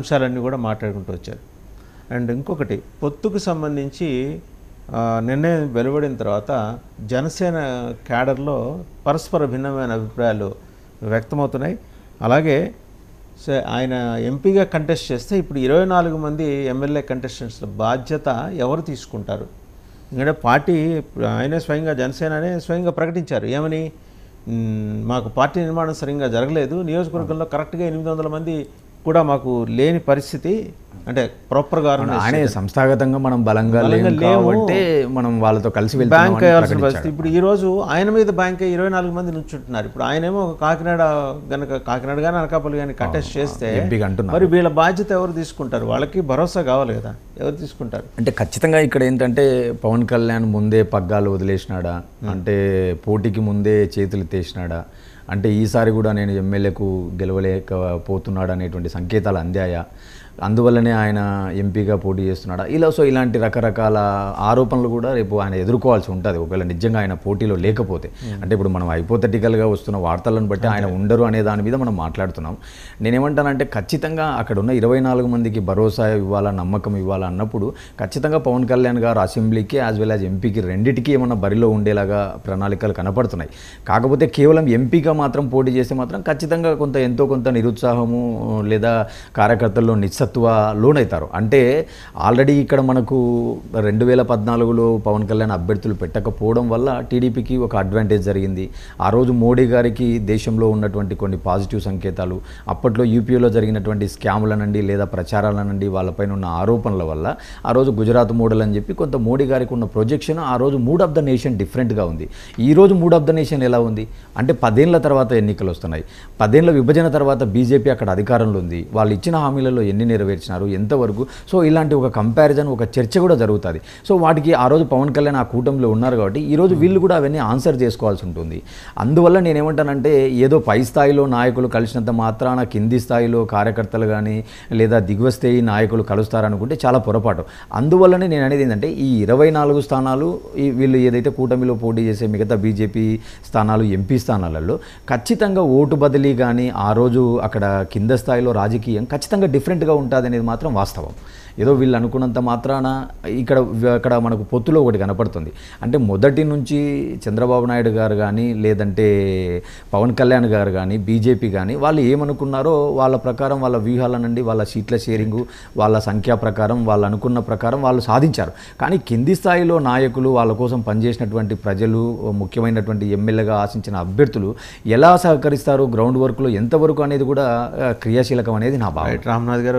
అంశాలన్నీ కూడా మాట్లాడుకుంటూ వచ్చారు. అండ్ ఇంకొకటి పొత్తుకు సంబంధించి నిర్ణయం వెలువడిన తర్వాత జనసేన క్యాడర్లో పరస్పర భిన్నమైన అభిప్రాయాలు వ్యక్తమవుతున్నాయి. అలాగే ఆయన ఎంపీగా కంటెస్ట్ చేస్తే ఇప్పుడు 24 మంది ఎమ్మెల్యే కంటెస్టెంట్స్ బాధ్యత ఎవరు తీసుకుంటారు? ఎందుకంటే పార్టీ ఆయనే స్వయంగా జనసేననే స్వయంగా ప్రకటించారు. ఏమని? మాకు పార్టీ నిర్మాణం సరిగ్గా జరగలేదు, నియోజకవర్గంలో కరెక్ట్గా 800 మంది కూడా మాకు లేని పరిస్థితి, అంటే ప్రాపర్గా ఆయనే సంస్థాగతంగా మనం బలంగా లేము కాబట్టి మనం వాళ్ళతో కలిసి బ్యాంక్ అయ్యాల్సిన పరిస్థితి. ఇప్పుడు ఈరోజు ఆయన మీద బ్యాంక్ 24 మంది నుంచుంటున్నారు. ఇప్పుడు ఆయనేమో కాకినాడ కానీ అనకాపల్లి కానీ కంటెస్ట్ చేస్తే మరి వీళ్ళ బాధ్యత ఎవరు తీసుకుంటారు? వాళ్ళకి భరోసా కావాలి కదా, ఎవరు తీసుకుంటారు? అంటే ఖచ్చితంగా ఇక్కడ ఏంటంటే పవన్ కళ్యాణ్ ముందే పగ్గాలు వదిలేసినాడా, అంటే పోటీకి ముందే చేతులు ఎత్తేసినాడా, అంటే ఈసారి కూడా నేను ఎమ్మెల్యేకు గెలవలేకపోతున్నాడు అనేటువంటి సంకేతాలు అందాయా, అందువల్లనే ఆయన ఎంపీగా పోటీ చేస్తున్నాడా, ఇలాంటి రకరకాల ఆరోపణలు కూడా రేపు ఆయన ఎదుర్కోవాల్సి ఉంటుంది ఒకవేళ నిజంగా ఆయన పోటీలో లేకపోతే. అంటే ఇప్పుడు మనం హైపోథెటికల్గా వస్తున్న వార్తలను బట్టి ఆయన ఉండరు అనే దాని మీద మనం మాట్లాడుతున్నాం. నేనేమంటానంటే ఖచ్చితంగా అక్కడ ఉన్న 24 మందికి భరోసా ఇవ్వాలా, నమ్మకం ఇవ్వాలా అన్నప్పుడు ఖచ్చితంగా పవన్ కళ్యాణ్ గారు అసెంబ్లీకి యాజ్ వెల్ యాజ్ ఎంపీకి రెండింటికి ఏమన్నా బరిలో ఉండేలాగా ప్రణాళికలు కనపడుతున్నాయి. కాకపోతే కేవలం ఎంపీగా మాత్రం పోటీ చేస్తే మాత్రం ఖచ్చితంగా ఎంతో కొంత నిరుత్సాహము లేదా కార్యకర్తల్లో లోనవుతారు. అంటే ఆల్రెడీ ఇక్కడ మనకు 2014లో పవన్ కళ్యాణ్ అభ్యర్థులు పెట్టకపోవడం వల్ల టీడీపీకి ఒక అడ్వాంటేజ్ జరిగింది. ఆ రోజు మోడీ గారికి దేశంలో ఉన్నటువంటి కొన్ని పాజిటివ్ సంకేతాలు, అప్పట్లో యూపీలో జరిగినటువంటి స్కాములనండి లేదా ప్రచారాలనండి వాళ్ళపైన ఉన్న ఆరోపణల వల్ల ఆ రోజు గుజరాత్ మోడల్ అని చెప్పి కొంత మోడీ గారికి ఉన్న ప్రొజెక్షన్ ఆ రోజు మూడ్ ఆఫ్ ద నేషన్ డిఫరెంట్గా ఉంది. ఈరోజు మూడ్ ఆఫ్ ద నేషన్ ఎలా ఉంది అంటే 10 ఏళ్ల తర్వాత ఎన్నికలు వస్తున్నాయి, 10 ఏళ్ల విభజన తర్వాత బీజేపీ అక్కడ అధికారంలో ఉంది, వాళ్ళు ఇచ్చిన హామీలలో ఎన్ని నెరవేర్చినారు, ఎంతవరకు, సో ఇలాంటి ఒక కంపారిజన్, ఒక చర్చ కూడా జరుగుతుంది. సో వాటికి ఆ రోజు పవన్ కళ్యాణ్ ఆ కూటమిలో ఉన్నారు కాబట్టి ఈరోజు వీళ్ళు కూడా అవన్నీ ఆన్సర్ చేసుకోవాల్సి ఉంటుంది. అందువల్ల నేనేమంటానంటే ఏదో పై స్థాయిలో నాయకులు కలిసినంత మాత్రాన కింది స్థాయిలో కార్యకర్తలు కానీ లేదా దిగువ స్థాయి నాయకులు కలుస్తారనుకుంటే చాలా పొరపాటు. అందువల్లనే నేను అనేది ఏంటంటే ఈ 24 స్థానాలు వీళ్ళు ఏదైతే కూటమిలో పోటీ చేసే మిగతా బీజేపీ స్థానాలు, ఎంపీ స్థానాలలో ఖచ్చితంగా ఓటు బదిలీ కానీ ఆ రోజు అక్కడ కింద స్థాయిలో రాజకీయం ఖచ్చితంగా డిఫరెంట్గా ఉంటుంది అనేది మాత్రం వాస్తవం. ఏదో వీళ్ళు అనుకున్నంత మాత్రాన ఇక్కడ మనకు పొత్తులో ఒకటి కనపడుతుంది. అంటే మొదటి నుంచి చంద్రబాబు నాయుడు గారు కానీ లేదంటే పవన్ కళ్యాణ్ గారు కానీ బీజేపీ కానీ వాళ్ళు ఏమనుకున్నారో వాళ్ళ ప్రకారం, వాళ్ళ వ్యూహాల నుండి, వాళ్ళ సీట్ల షేరింగు, వాళ్ళ సంఖ్యా ప్రకారం, వాళ్ళు అనుకున్న ప్రకారం వాళ్ళు సాధించారు. కానీ కింది స్థాయిలో నాయకులు, వాళ్ళ కోసం పనిచేసినటువంటి ప్రజలు, ముఖ్యమైనటువంటి ఎమ్మెల్యేగా ఆశించిన అభ్యర్థులు ఎలా సహకరిస్తారు, గ్రౌండ్ వర్క్లో ఎంతవరకు అనేది కూడా క్రియాశీలకం అనేది నా భావన. రామ్నాథ్ గారు